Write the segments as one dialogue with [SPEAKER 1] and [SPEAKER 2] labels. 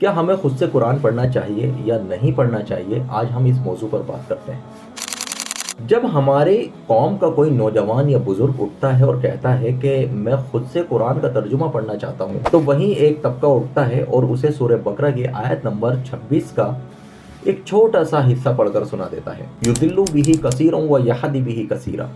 [SPEAKER 1] کیا ہمیں خود سے قرآن پڑھنا چاہیے یا نہیں پڑھنا چاہیے، آج ہم اس موضوع پر بات کرتے ہیں۔ جب ہمارے قوم کا کوئی نوجوان یا بزرگ اٹھتا ہے اور کہتا ہے کہ میں خود سے قرآن کا ترجمہ پڑھنا چاہتا ہوں، تو وہیں ایک طبقہ اٹھتا ہے اور اسے سورہ بقرہ کی آیت نمبر 26 کا ایک چھوٹا سا حصہ پڑھ کر سنا دیتا ہے، یضل بہ کثیرا ویہدی بہ کثیرا،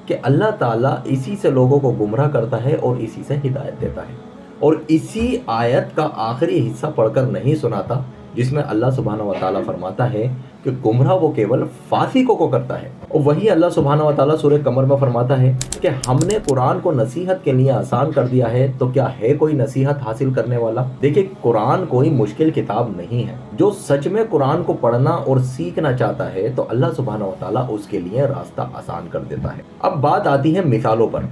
[SPEAKER 1] کہ اللہ تعالیٰ اسی سے لوگوں کو گمراہ کرتا ہے اور اسی سے ہدایت دیتا ہے، اور اسی آیت کا آخری حصہ پڑھ کر نہیں سناتا جس میں اللہ سبحانہ و تعالیٰ فرماتا ہے کہ گمراہ وہ کیول فاسقوں کو کرتا ہے۔ اور وہی اللہ سبحانہ و تعالیٰ سورہ قمر میں فرماتا ہے کہ ہم نے قرآن کو نصیحت کے لیے آسان کر دیا ہے، تو کیا ہے کوئی نصیحت حاصل کرنے والا؟ دیکھیں، قرآن کوئی مشکل کتاب نہیں ہے۔ جو سچ میں قرآن کو پڑھنا اور سیکھنا چاہتا ہے تو اللہ سبحانہ و تعالیٰ اس کے لیے راستہ آسان کر دیتا ہے۔ اب بات آتی ہے مثالوں پر،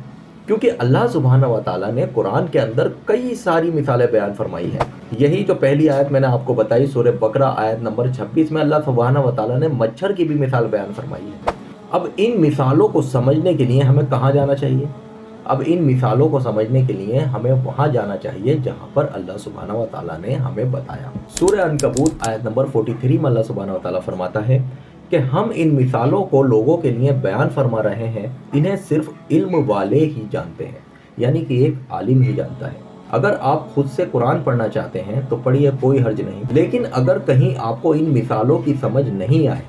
[SPEAKER 1] کیونکہ اللہ سبحانہ و تعالیٰ نے قرآن کے اندر کئی ساری مثالیں بیان فرمائی ہیں۔ یہی جو پہلی آیت میں نے آپ کو بتائی سورہ بقرہ آیت نمبر 26 میں اللہ سبحانہ و تعالیٰ نے مچھر کی بھی مثال بیان فرمائی ہے۔ اب ان مثالوں کو سمجھنے کے لیے ہمیں کہاں جانا چاہیے؟ اب ان مثالوں کو سمجھنے کے لیے ہمیں وہاں جانا چاہیے جہاں پر اللہ سبحانہ و تعالیٰ نے ہمیں بتایا۔ سورہ عنکبوت آیت نمبر 43 میں اللہ سبحانہ و تعالیٰ فرماتا ہے کہ ہم ان مثالوں کو لوگوں کے لیے بیان فرما رہے ہیں، انہیں صرف علم والے ہی جانتے ہیں، یعنی کہ ایک عالم ہی جانتا ہے۔ اگر آپ خود سے قرآن پڑھنا چاہتے ہیں تو پڑھیے، کوئی حرج نہیں، لیکن اگر کہیں آپ کو ان مثالوں کی سمجھ نہیں آئے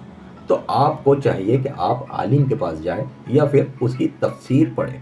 [SPEAKER 1] تو آپ کو چاہیے کہ آپ عالم کے پاس جائیں یا پھر اس کی تفسیر پڑھیں۔